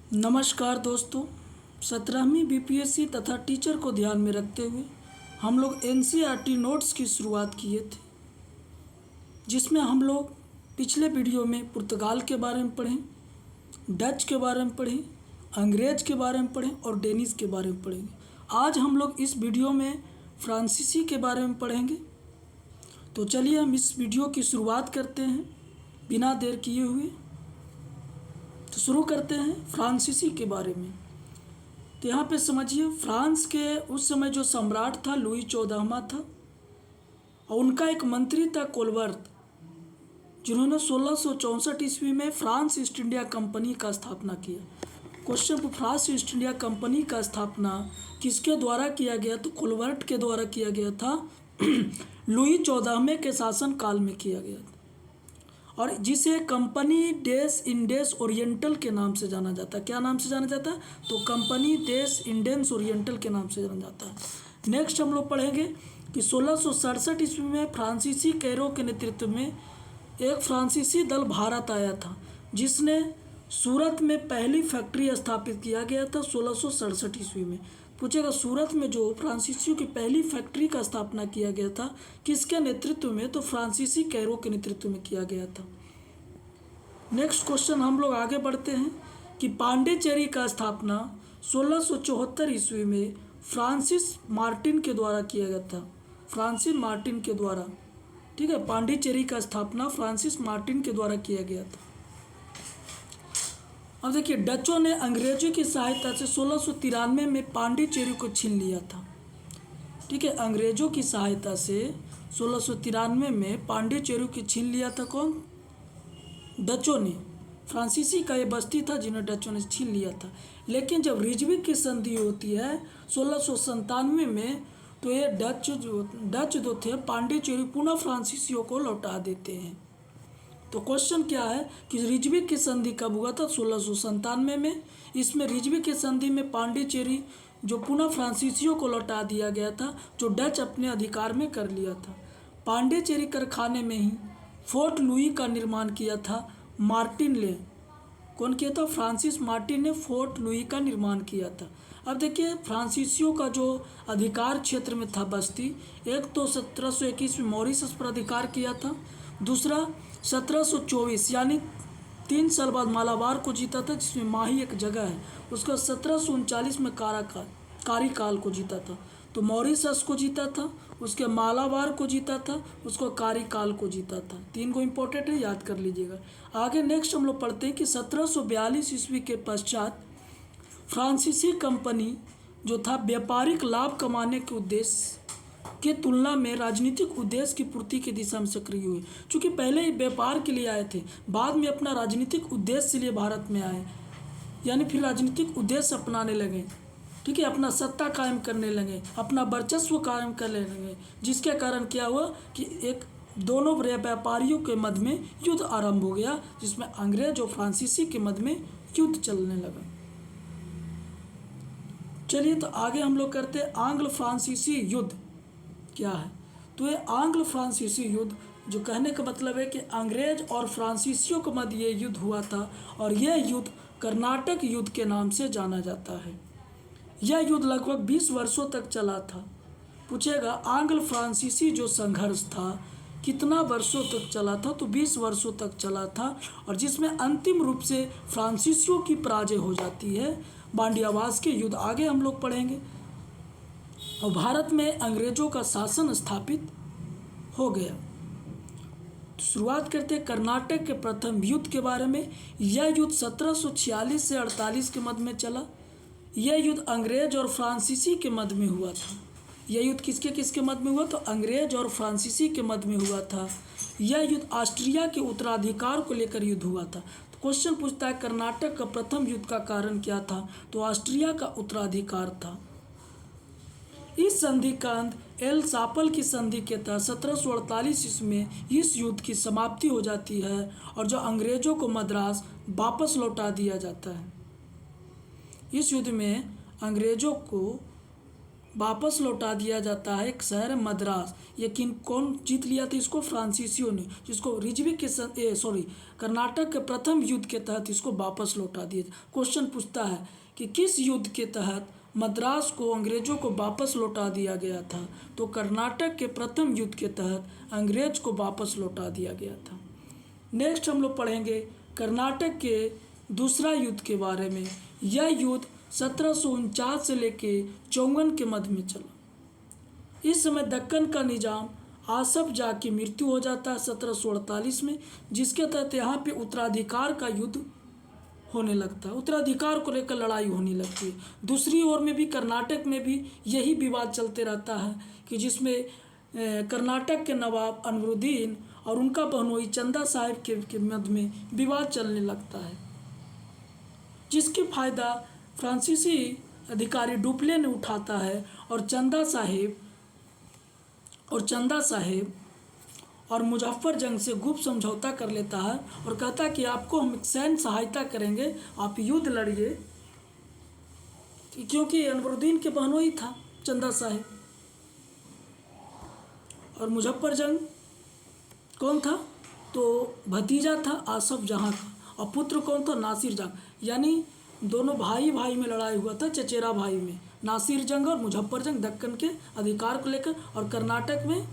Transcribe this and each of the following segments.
नमस्कार दोस्तों। 17वीं बीपीएससी तथा टीचर को ध्यान में रखते हुए हम लोग एनसीईआरटी नोट्स की शुरुआत किए थे, जिसमें हम लोग पिछले वीडियो में पुर्तगाल के बारे में पढ़ें, डच के बारे में पढ़ें, अंग्रेज के बारे में पढ़ें और डेनिश के बारे में पढ़ेंगे। आज हम लोग इस वीडियो में फ्रांसीसी के बारे में पढ़ेंगे। तो चलिए हम इस वीडियो की शुरुआत करते हैं बिना देर किए हुए। तो शुरू करते हैं फ्रांसीसी के बारे में। तो यहाँ पे समझिए, फ्रांस के उस समय जो सम्राट था लुई 14वां था, और उनका एक मंत्री था कोलवर्थ, जिन्होंने 1664 ईस्वी में फ्रांस ईस्ट इंडिया कंपनी का स्थापना किया। Question, France east India company का स्थापना किसके द्वारा किया गया? तो कोलवर्थ के द्वारा किया गया था। लुई 14वें के शासन काल में किया गया था, और जिसे कंपनी डेस इंडेस ओरिएंटल के नाम से जाना जाता है। क्या नाम से जाना जाता है? तो कंपनी डेस इंडेस ओरिएंटल के नाम से जाना जाता है। नेक्स्ट हम लोग पढ़ेंगे कि 1667 ईस्वी में फ्रांसीसी कैरो के नेतृत्व में एक फ्रांसीसी दल भारत आया था, जिसने सूरत में पहली फैक्ट्री स्थापित किया गया था 1667 ईस्वी में। पूछेगा, सूरत में जो फ्रांसीसियों की पहली फैक्ट्री का स्थापना किया गया था किसके नेतृत्व में? तो फ्रांसीसी कैरो के नेतृत्व में किया गया था। नेक्स्ट क्वेश्चन हम लोग आगे बढ़ते हैं कि पांडिचेरी का स्थापना 1674 ईस्वी में फ्रांसिस मार्टिन के द्वारा किया गया था। फ्रांसिस मार्टिन के द्वारा, ठीक है, पांडिचेरी का स्थापना फ्रांसिस मार्टिन के द्वारा किया गया था। अब देखिए, डचों ने अंग्रेजों की सहायता से 1693 में पांडिचेरी को छीन लिया था। ठीक है, अंग्रेजों की सहायता से 1693 में पांडिचेरी को छीन लिया था। कौन? डचों ने। फ्रांसीसी का ये बस्ती था जिन्हें डचों ने छीन लिया था। लेकिन जब रिजविक की संधि होती है 1697 में, तो ये डच जो थे पांडिचेरी पुनः फ्रांसीसियों को लौटा देते हैं। तो क्वेश्चन क्या है कि रिजविक की संधि कब हुआ था? 1697 में। इसमें रिजविक की संधि में पांडिचेरी जो पुनः फ्रांसीसियों को लौटा दिया गया था, जो डच अपने अधिकार में कर लिया था। पांडिचेरी कारखाने में ही फोर्ट लुई का निर्माण किया था मार्टिन ने। कौन किया था? फ्रांसिस मार्टिन ने फोर्ट लुई का निर्माण किया था। अब देखिए, फ्रांसीसियों का जो अधिकार क्षेत्र में था बस्ती, एक तो 1721 में मॉरिशस पर अधिकार किया था, दूसरा 1724 यानी 3 साल बाद मालाबार को जीता था, जिसमें माही एक जगह है। उसका 1739 में कारीकाल को जीता था। तो मॉरिशस को जीता था, उसके मालाबार को जीता था, उसको कारीकाल को जीता था। 3 को इम्पोर्टेंट है, याद कर लीजिएगा। आगे नेक्स्ट हम लोग पढ़ते हैं कि 1742 ईस्वी के पश्चात फ्रांसीसी कंपनी जो था व्यापारिक लाभ कमाने के उद्देश्य की तुलना में राजनीतिक उद्देश्य की पूर्ति की दिशा में सक्रिय हुए। चूँकि पहले ही व्यापार के लिए आए थे, बाद में अपना राजनीतिक उद्देश्य के लिए भारत में आए, यानी फिर राजनीतिक उद्देश्य अपनाने लगे। ठीक है, अपना सत्ता कायम करने लगे, अपना वर्चस्व कायम करने लगे, जिसके कारण क्या हुआ कि एक दोनों व्यापारियों के मध्य में युद्ध आरंभ हो गया, जिसमें अंग्रेज और फ्रांसीसी के मध्य में युद्ध चलने लगा। चलिए, तो आगे हम लोग करते हैं आंग्ल फ्रांसीसी युद्ध क्या है। तो ये आंग्ल फ्रांसीसी युद्ध, जो कहने का मतलब है कि अंग्रेज और फ्रांसीसियों के मध्य ये युद्ध हुआ था, और यह युद्ध कर्नाटक युद्ध के नाम से जाना जाता है। यह युद्ध लगभग 20 वर्षों तक चला था। पूछेगा, आंग्ल फ्रांसीसी जो संघर्ष था कितना वर्षों तक चला था? तो 20 वर्षों तक चला था, और जिसमें अंतिम रूप से फ्रांसीसियों की पराजय हो जाती है बांडियावास के युद्ध। आगे हम लोग पढ़ेंगे। और भारत में अंग्रेजों का शासन स्थापित हो गया। तो शुरुआत करते हैं कर्नाटक के प्रथम युद्ध के बारे में। यह युद्ध 1746 से 48 के मध्य में चला। यह युद्ध अंग्रेज और फ्रांसीसी के मध्य में हुआ था। यह युद्ध किसके किसके मध्य में हुआ? तो अंग्रेज और फ्रांसीसी के मध्य में हुआ था। यह युद्ध ऑस्ट्रिया के उत्तराधिकार को लेकर युद्ध हुआ था। तो क्वेश्चन पूछता है, कर्नाटक का प्रथम युद्ध का कारण क्या था? तो ऑस्ट्रिया का उत्तराधिकार था। इस संधि का अंत एल सापल की संधि के तहत 1748 ईस्वी में इस युद्ध की समाप्ति हो जाती है, और जो अंग्रेजों को मद्रास वापस लौटा दिया जाता है। इस युद्ध में अंग्रेजों को वापस लौटा दिया जाता है एक शहर है मद्रास। ये कौन जीत लिया था इसको? फ्रांसीसियों ने, जिसको रिजवी के कर्नाटक के प्रथम युद्ध के तहत इसको वापस लौटा दिया। क्वेश्चन पूछता है कि किस युद्ध के तहत मद्रास को अंग्रेजों को वापस लौटा दिया गया था? तो कर्नाटक के प्रथम युद्ध के तहत अंग्रेज को वापस लौटा दिया गया था। नेक्स्ट हम लोग पढ़ेंगे कर्नाटक के दूसरा युद्ध के बारे में। यह युद्ध 1749 से लेके 54 के मध्य में चला। इस समय दक्कन का निजाम आसफ जाह की मृत्यु हो जाता है 1748 में, जिसके तहत यहाँ पे उत्तराधिकार का युद्ध होने लगता है। उत्तराधिकार को लेकर लड़ाई होने लगती है। दूसरी ओर में भी कर्नाटक में भी यही विवाद चलते रहता है कि जिसमें कर्नाटक के नवाब अनवरुद्दीन और उनका बहनोई चंदा साहिब के मध्य में विवाद चलने लगता है, जिसकी फ़ायदा फ्रांसीसी अधिकारी डुप्ले ने उठाता है और चंदा साहिब और मुजफ्फर जंग से गुप्त समझौता कर लेता है और कहता है कि आपको हम सैन्य सहायता करेंगे, आप युद्ध लड़िए, क्योंकि अनवरुद्दीन के बहनोई था चंदा साहिब। और मुजफ्फर जंग कौन था? तो भतीजा था आसफ जहाँ का, और पुत्र कौन था? नासिर जंग। यानी दोनों भाई में लड़ाई हुआ था, चचेरा भाई में नासिर जंग और मुजफ्फर जंग, दक्कन के अधिकार को लेकर। और कर्नाटक में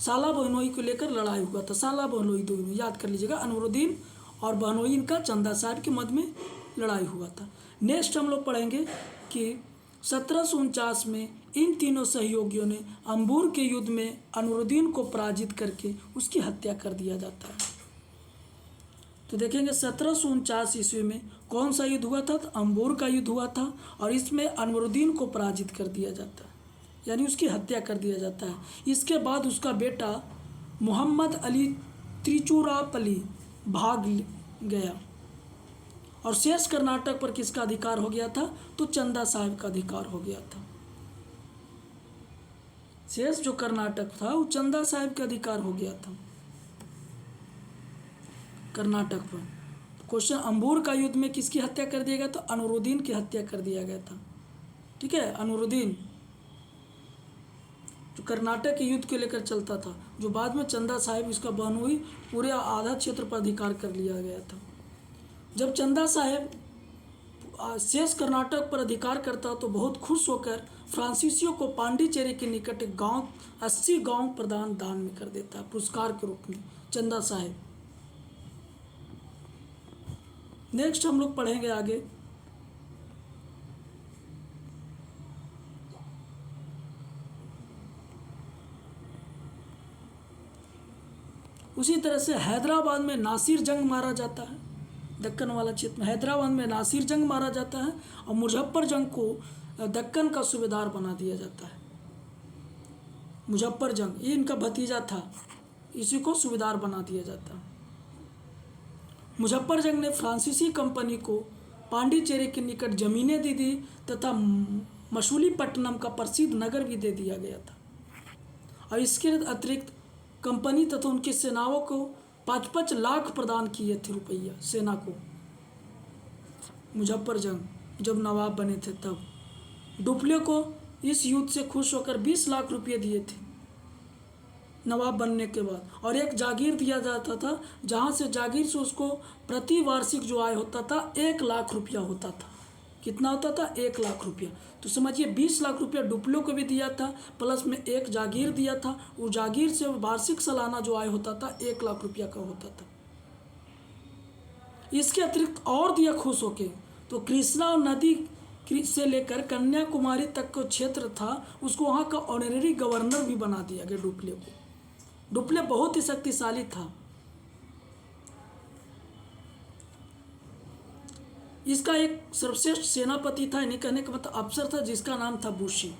साला बहनोई को लेकर लड़ाई हुआ था। साला बहनोई दोनों याद कर लीजिएगा, अनवरुद्दीन और बहनोई का चंदा साहिब के मध्य में लड़ाई हुआ था। नेक्स्ट हम लोग पढ़ेंगे कि 1749 में इन तीनों सहयोगियों ने अंबूर के युद्ध में अनवरुद्दीन को पराजित करके उसकी हत्या कर दिया जाता है। तो देखेंगे 1749 ईस्वी में कौन सा युद्ध हुआ था? तो अंबूर का युद्ध हुआ था, और इसमें अनवरुद्दीन को पराजित कर दिया जाता है, यानी उसकी हत्या कर दिया जाता है। इसके बाद उसका बेटा मोहम्मद अली त्रिचुरापल्ली भाग गया, और शेष कर्नाटक पर किसका अधिकार हो गया था? तो चंदा साहिब का अधिकार हो गया था। शेष जो कर्नाटक था वो चंदा साहिब का अधिकार हो गया था कर्नाटक पर। क्वेश्चन, अंबूर का युद्ध में किसकी हत्या कर दिया गया? तो अनवरुद्दीन की हत्या कर दिया गया था। ठीक है, अनवरुद्दीन जो कर्नाटक के युद्ध को लेकर चलता था, जो बाद में चंदा साहिब इसका बहनोई पूरे आधा क्षेत्र पर अधिकार कर लिया गया था। जब चंदा साहिब शेष कर्नाटक पर अधिकार करता तो बहुत खुश होकर फ्रांसीसियों को पांडिचेरी के निकट एक गांव 80 गांव प्रदान दान में कर देता है पुरस्कार के रूप में चंदा साहिब। नेक्स्ट हम लोग पढ़ेंगे आगे। उसी तरह से हैदराबाद में नासिर जंग मारा जाता है। दक्कन वाला क्षेत्र में हैदराबाद में नासिर जंग मारा जाता है, और मुजफ्फर जंग को दक्कन का सूबेदार बना दिया जाता है। मुजफ्फर जंग ये इनका भतीजा था, इसी को सूबेदार बना दिया जाता है। मुजफ्फर जंग ने फ्रांसीसी कंपनी को पांडिचेरी के निकट जमीनें दे दी तथा मछलीपट्टनम का प्रसिद्ध नगर भी दे दिया गया था। और इसके अतिरिक्त कंपनी तथा उनकी सेनाओं को 5-5 लाख प्रदान किए थे रुपया सेना को। मुजफ्फर जंग जब नवाब बने थे तब डुप्ले को इस युद्ध से खुश होकर 20 लाख रुपये दिए थे नवाब बनने के बाद, और एक जागीर दिया जाता था, जहाँ से जागीर से उसको प्रति वार्षिक जो आय होता था 1 लाख रुपया होता था। कितना होता था? 1 लाख रुपया। तो समझिए 20 लाख रुपया डुप्लो को भी दिया था, प्लस में एक जागीर दिया था। वो जागीर से वार्षिक सालाना जो आय होता था 1 लाख रुपया का होता था। इसके अतिरिक्त और दिया खुश होके, तो कृष्णा नदी से लेकर कन्याकुमारी तक का क्षेत्र था, उसको वहाँ का ऑनरेरी गवर्नर भी बना दिया गया डुप्ले को। डुप्ले बहुत ही शक्तिशाली था। इसका एक सर्वश्रेष्ठ सेनापति था, यानी कहने का मतलब अफसर था, जिसका नाम था बुशी।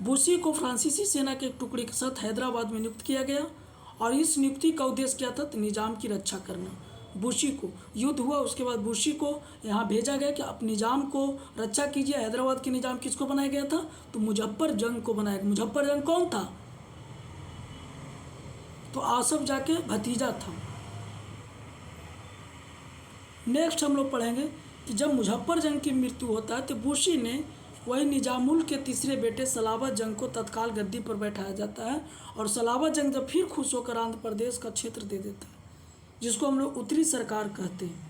बुशी को फ्रांसीसी सेना के एक टुकड़ी के साथ हैदराबाद में नियुक्त किया गया, और इस नियुक्ति का उद्देश्य क्या था? तो निजाम की रक्षा करना। बुशी को युद्ध हुआ, उसके बाद बुशी को यहाँ भेजा गया कि आप निजाम को रक्षा कीजिए। हैदराबाद के निजाम किसको बनाया गया था? तो मुजफ्फर जंग को बनाया गया। मुजफ्फर जंग कौन था? तो आसफ जाके भतीजा था। नेक्स्ट हम लोग पढ़ेंगे कि जब मुजफ्फर जंग की मृत्यु होता है तो बुशी ने वही निजामुल के तीसरे बेटे सलाबा जंग को तत्काल गद्दी पर बैठाया जाता है और सलाबा जंग जब फिर खुश होकर आंध्र प्रदेश का क्षेत्र दे देता है, जिसको हम लोग उत्तरी सरकार कहते हैं।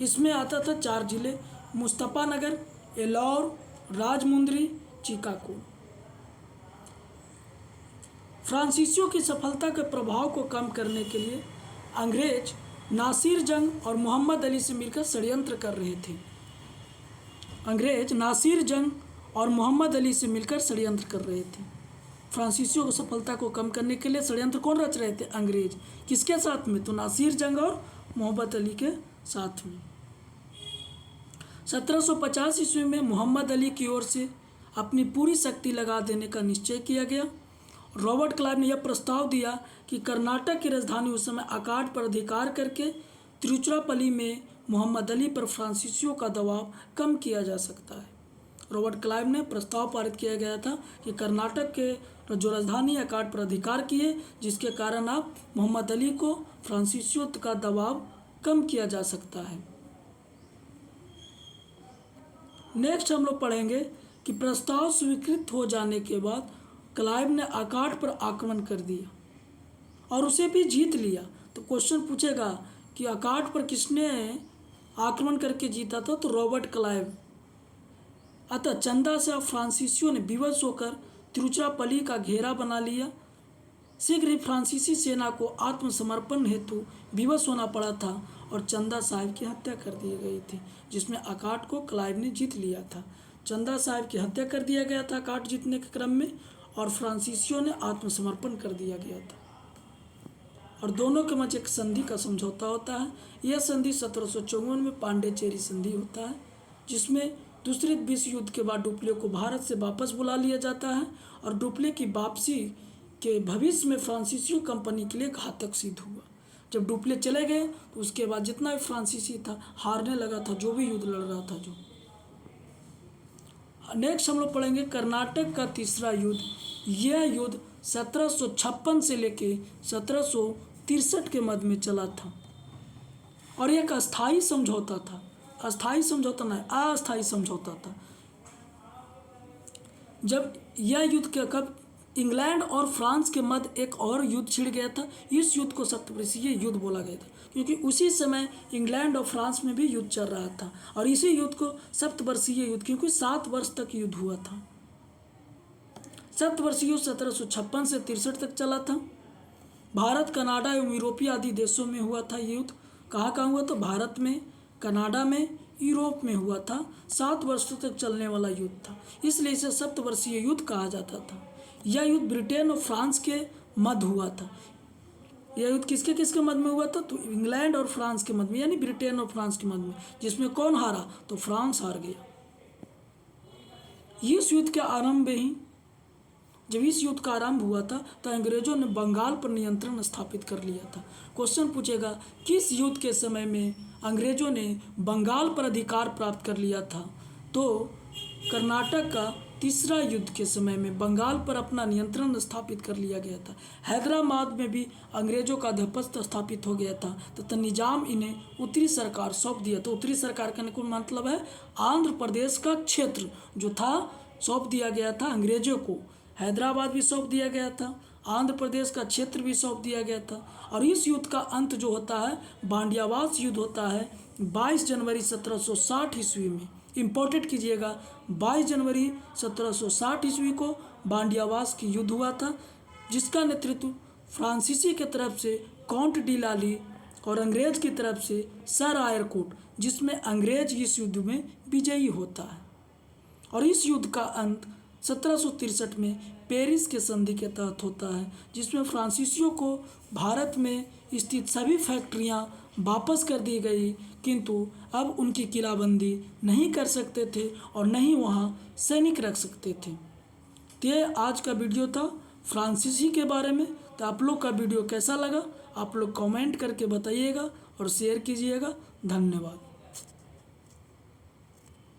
इसमें आता था 4 जिले, मुस्तफ़ानगर, एलौर, राजमुंदरी, चिकागो। फ्रांसीसियों की सफलता के प्रभाव को कम करने के लिए अंग्रेज नासिर जंग और मोहम्मद अली से मिलकर षड्यंत्र कर रहे थे। अंग्रेज नासिर जंग और मोहम्मद अली से मिलकर षड्यंत्र कर रहे थे। फ्रांसीसियों की सफलता को कम करने के लिए षड्यंत्र कौन रच रहे थे? अंग्रेज। किसके साथ में? तो नासिर जंग और मोहम्मद अली के साथ में। 1750 ईस्वी में मोहम्मद अली की ओर से अपनी पूरी शक्ति लगा देने का निश्चय किया गया। रॉबर्ट क्लाइव ने यह प्रस्ताव दिया कि कर्नाटक की राजधानी उस समय अकाट पर अधिकार करके तिरुचिरापल्ली में मोहम्मद अली पर फ्रांसीसियों का दबाव कम किया जा सकता है। रॉबर्ट क्लाइव ने प्रस्ताव पारित किया गया था कि कर्नाटक के जो राजधानी अकाट पर अधिकार किए, जिसके कारण आप मोहम्मद अली को फ्रांसीसियों का दबाव कम किया जा सकता है। नेक्स्ट हम लोग पढ़ेंगे कि प्रस्ताव स्वीकृत हो जाने के बाद क्लाइव ने अकाट पर आक्रमण कर दिया और उसे भी जीत लिया। तो क्वेश्चन पूछेगा कि अकाट पर किसने आक्रमण करके जीता था? तो रॉबर्ट क्लाइव। अतः चंदा से फ्रांसीसियों ने विवश होकर तिरुचिरापल्ली का घेरा बना लिया। शीघ्र ही फ्रांसीसी सेना को आत्मसमर्पण हेतु विवश होना पड़ा था और चंदा साहिब की हत्या कर दी गई थी, जिसमें अकाट को क्लाइव ने जीत लिया था। चंदा साहिब की हत्या कर दिया गया था अकाट जीतने के क्रम में और फ्रांसीसियों ने आत्मसमर्पण कर दिया गया था और दोनों के मध्य एक संधि का समझौता होता है। यह संधि 1754 में पांडिचेरी संधि होता है, जिसमें दूसरे विश्व युद्ध के बाद डुप्ले को भारत से वापस बुला लिया जाता है और डुप्ले की वापसी के भविष्य में फ्रांसीसी कंपनी के लिए घातक सिद्ध हुआ। जब डुप्ले चले गए तो उसके बाद जितना भी फ्रांसीसी था हारने लगा था, जो भी युद्ध लड़ रहा था। जो नेक्स्ट हम लोग पढ़ेंगे कर्नाटक का तीसरा युद्ध। यह युद्ध 1756 से लेके 1763 के मध्य में चला था और एक अस्थायी समझौता था। अस्थायी समझौता नहीं, अस्थायी समझौता था। जब यह युद्ध के कब इंग्लैंड और फ्रांस के मध्य एक और युद्ध छिड़ गया था, इस युद्ध को सप्तवर्षीय युद्ध बोला गया था, क्योंकि उसी समय इंग्लैंड और फ्रांस में भी युद्ध चल रहा था और इसी युद्ध को सप्तवर्षीय युद्ध, क्योंकि 7 वर्ष तक युद्ध हुआ था। सप्तवर्षीय युद्ध 1756 से 63 तक चला था। भारत, कनाडा एवं यूरोपीय आदि देशों में हुआ था युद्ध। कहाँ हुआ? तो भारत में, कनाडा में, यूरोप में हुआ था। 7 वर्षों तक चलने वाला युद्ध था, इसलिए इसे सप्तवर्षीय युद्ध कहा जाता था। यह युद्ध ब्रिटेन और फ्रांस के मध्य हुआ था। यह युद्ध किसके किसके मध्य में हुआ था? तो इंग्लैंड और फ्रांस के मध्य में, यानी ब्रिटेन और फ्रांस के मध्य में, जिसमें कौन हारा? तो फ्रांस हार गया। इस युद्ध के आरंभ में ही, जब इस युद्ध का आरंभ हुआ था तो अंग्रेजों ने बंगाल पर नियंत्रण स्थापित कर लिया था। क्वेश्चन पूछेगा किस युद्ध के समय में अंग्रेजों ने बंगाल पर अधिकार प्राप्त कर लिया था? तो कर्नाटक का तीसरा युद्ध के समय में बंगाल पर अपना नियंत्रण स्थापित कर लिया गया था। हैदराबाद में भी अंग्रेजों का आधिपत्य स्थापित हो गया था तथा निजाम इन्हें उत्तरी सरकार सौंप दिया। तो उत्तरी सरकार का मतलब है आंध्र प्रदेश का क्षेत्र जो था सौंप दिया गया था अंग्रेजों को। हैदराबाद भी सौंप दिया गया था, आंध्र प्रदेश का क्षेत्र भी सौंप दिया गया था। और इस युद्ध का अंत जो होता है बांडियावास युद्ध होता है 22 जनवरी 1760 ईस्वी में। इम्पोर्टेंट कीजिएगा, 22 जनवरी 1760 ईस्वी को बांडियावास की युद्ध हुआ था, जिसका नेतृत्व फ्रांसीसी की तरफ से काउंट डी लाली और अंग्रेज की तरफ से सर आयरकोट, जिसमें अंग्रेज इस युद्ध में विजयी होता है। और इस युद्ध का अंत 1763 में पेरिस के संधि के तहत होता है, जिसमें फ्रांसीसियों को भारत में स्थित सभी फैक्ट्रियां वापस कर दी गई, किंतु अब उनकी किलाबंदी नहीं कर सकते थे और नहीं वहां सैनिक रख सकते थे। तो ये आज का वीडियो था फ्रांसीसी के बारे में। तो आप लोग का वीडियो कैसा लगा आप लोग कमेंट करके बताइएगा और शेयर कीजिएगा। धन्यवाद।